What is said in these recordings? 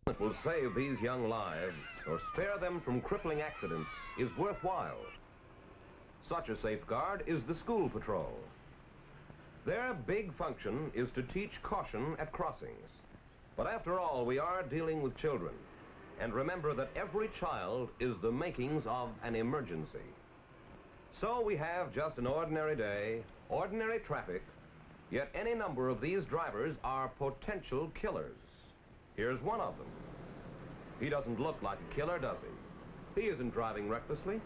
that will save these young lives or spare them from crippling accidents is worthwhile. Such a safeguard is the school patrol. Their big function is to teach caution at crossings. But after all, we are dealing with children. And remember that every child is the makings of an emergency. So we have just an ordinary day, ordinary traffic, yet any number of these drivers are potential killers. Here's one of them. He doesn't look like a killer, does he? He isn't driving recklessly.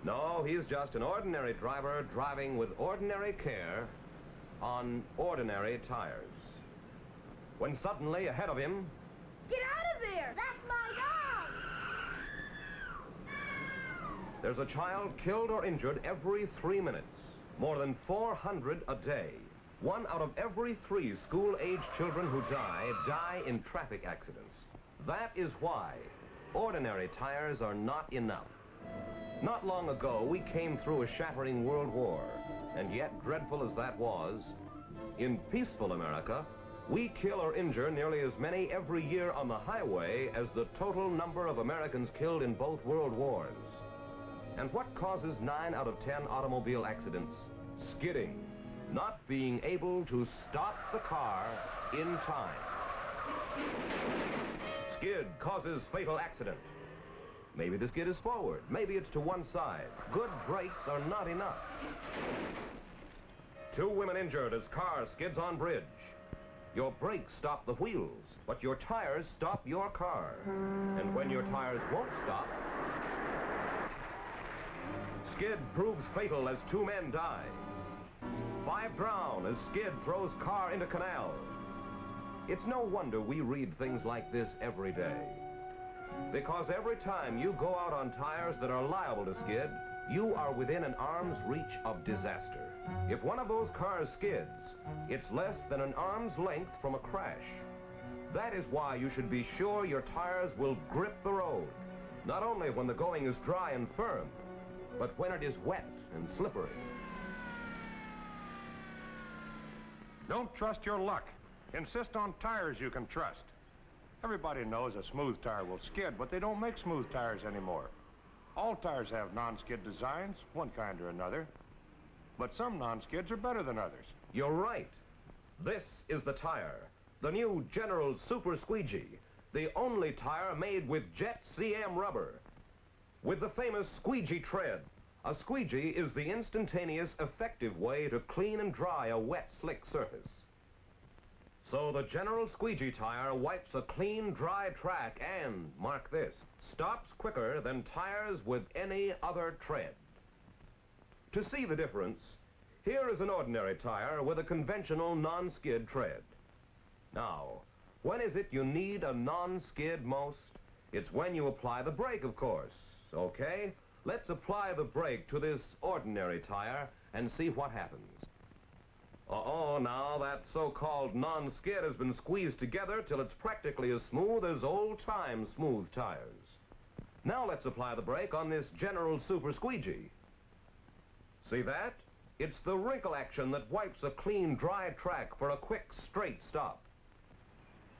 No, he's just an ordinary driver driving with ordinary care on ordinary tires. When suddenly ahead of him... Get out of there! That's my dog! There's a child killed or injured every 3 minutes. More than 400 a day. 1 out of every 3 school-age children who die in traffic accidents. That is why ordinary tires are not enough. Not long ago, we came through a shattering world war, and yet, dreadful as that was, in peaceful America, we kill or injure nearly as many every year on the highway as the total number of Americans killed in both world wars. And what causes 9 out of 10 automobile accidents? Skidding. Not being able to stop the car in time. Skid causes fatal accident. Maybe the skid is forward. Maybe it's to one side. Good brakes are not enough. 2 women injured as car skids on bridge. Your brakes stop the wheels, but your tires stop your car. And when your tires won't stop, skid proves fatal as 2 men die. 5 drown as skid throws car into canal. It's no wonder we read things like this every day. Because every time you go out on tires that are liable to skid, you are within an arm's reach of disaster. If one of those cars skids, it's less than an arm's length from a crash. That is why you should be sure your tires will grip the road, not only when the going is dry and firm, but when it is wet and slippery. Don't trust your luck. Insist on tires you can trust. Everybody knows a smooth tire will skid, but they don't make smooth tires anymore. All tires have non-skid designs, one kind or another. But some non-skids are better than others. You're right. This is the tire, the new General Super Squeegee, the only tire made with Jet CM rubber. With the famous squeegee tread, a squeegee is the instantaneous, effective way to clean and dry a wet, slick surface. So the General Squeegee tire wipes a clean, dry track and, mark this, stops quicker than tires with any other tread. To see the difference, here is an ordinary tire with a conventional non-skid tread. Now, when is it you need a non-skid most? It's when you apply the brake, of course. Okay, let's apply the brake to this ordinary tire and see what happens. Uh-oh, now that so-called non-skid has been squeezed together till it's practically as smooth as old-time smooth tires. Now let's apply the brake on this General Super Squeegee. See that? It's the wrinkle action that wipes a clean, dry track for a quick, straight stop.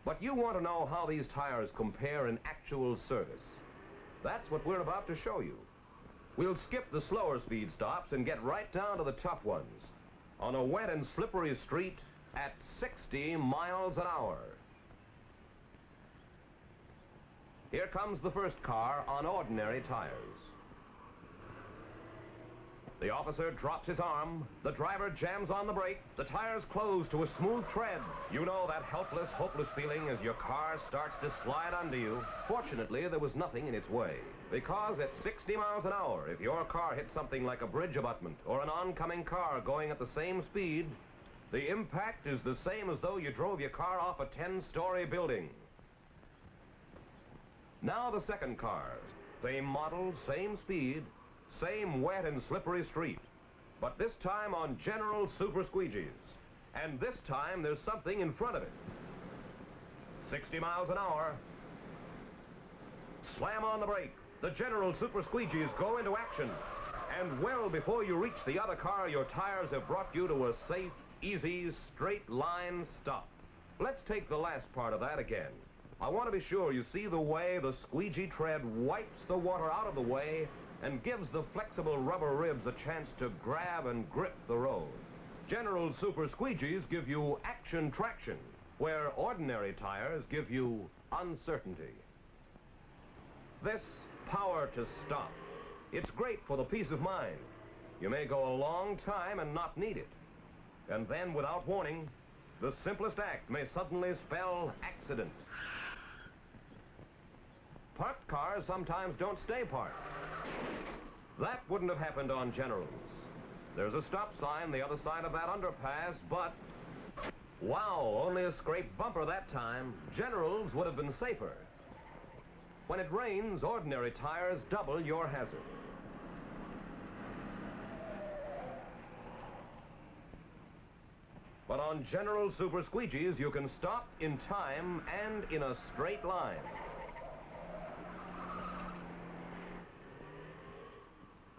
But you want to know how these tires compare in actual service. That's what we're about to show you. We'll skip the slower speed stops and get right down to the tough ones. On a wet and slippery street at 60 miles an hour. Here comes the first car on ordinary tires. The officer drops his arm, the driver jams on the brake, the tires close to a smooth tread. You know that helpless, hopeless feeling as your car starts to slide under you. Fortunately, there was nothing in its way. Because at 60 miles an hour, if your car hits something like a bridge abutment or an oncoming car going at the same speed, the impact is the same as though you drove your car off a 10-story building. Now the second car. Same model, same speed, same wet and slippery street. But this time on General Super Squeegees. And this time there's something in front of it. 60 miles an hour. Slam on the brake. The General Super Squeegees go into action. And well before you reach the other car, your tires have brought you to a safe, easy, straight line stop. Let's take the last part of that again. I want to be sure you see the way the squeegee tread wipes the water out of the way and gives the flexible rubber ribs a chance to grab and grip the road. General Super Squeegees give you action traction, where ordinary tires give you uncertainty. This power to stop, it's great for the peace of mind. You may go a long time and not need it. And then, without warning, the simplest act may suddenly spell accident. Parked cars sometimes don't stay parked. That wouldn't have happened on Generals. There's a stop sign the other side of that underpass, but wow, only a scraped bumper that time. Generals would have been safer. When it rains, ordinary tires double your hazard. But on General Super Squeegees, you can stop in time and in a straight line.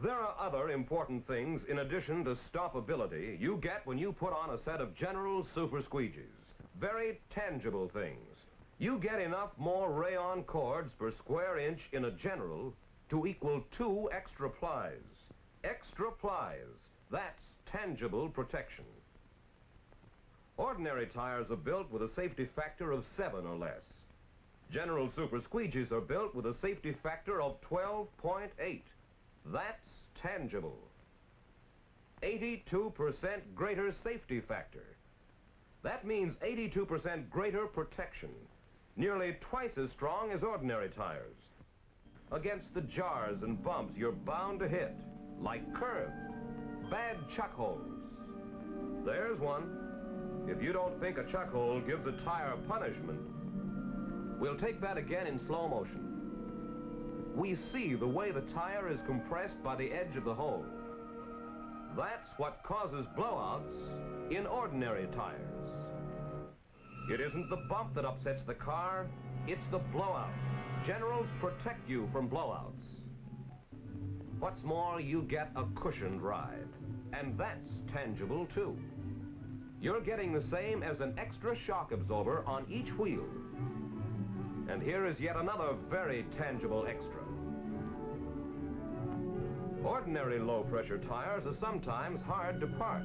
There are other important things, in addition to stoppability, you get when you put on a set of General Super Squeegees. Very tangible things. You get enough more rayon cords per square inch in a General to equal 2 extra plies. Extra plies. That's tangible protection. Ordinary tires are built with a safety factor of 7 or less. General Super Squeegees are built with a safety factor of 12.8. That's tangible. 82% greater safety factor. That means 82% greater protection. Nearly twice as strong as ordinary tires. Against the jars and bumps you're bound to hit, like curbs, bad chuck holes. There's one. If you don't think a chuck hole gives a tire punishment, we'll take that again in slow motion. We see the way the tire is compressed by the edge of the hole. That's what causes blowouts in ordinary tires. It isn't the bump that upsets the car, it's the blowout. Generals protect you from blowouts. What's more, you get a cushioned ride, and that's tangible too. You're getting the same as an extra shock absorber on each wheel. And here is yet another very tangible extra. Ordinary low-pressure tires are sometimes hard to park.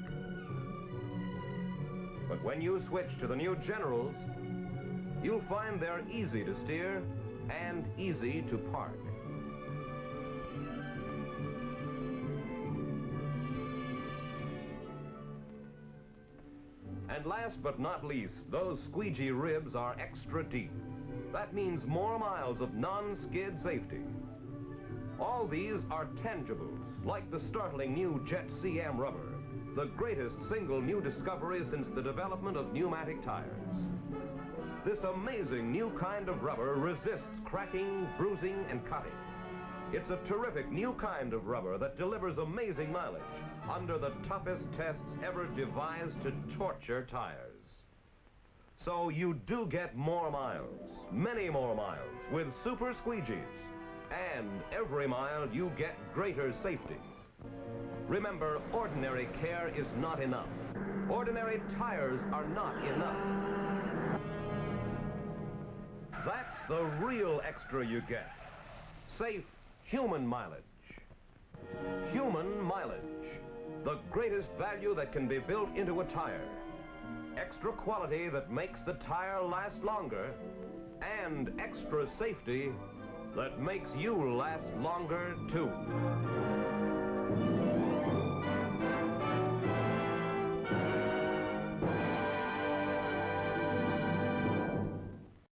But when you switch to the new Generals, you'll find they're easy to steer and easy to park. And last but not least, those squeegee ribs are extra deep. That means more miles of non-skid safety. All these are tangibles, like the startling new Jet CM rubber, the greatest single new discovery since the development of pneumatic tires. This amazing new kind of rubber resists cracking, bruising, and cutting. It's a terrific new kind of rubber that delivers amazing mileage under the toughest tests ever devised to torture tires. So you do get more miles, many more miles, with Super Squeegees. And every mile you get greater safety. Remember, ordinary care is not enough. Ordinary tires are not enough. That's the real extra you get. Safe human mileage. Human mileage. The greatest value that can be built into a tire. Extra quality that makes the tire last longer. And extra safety that makes you last longer, too.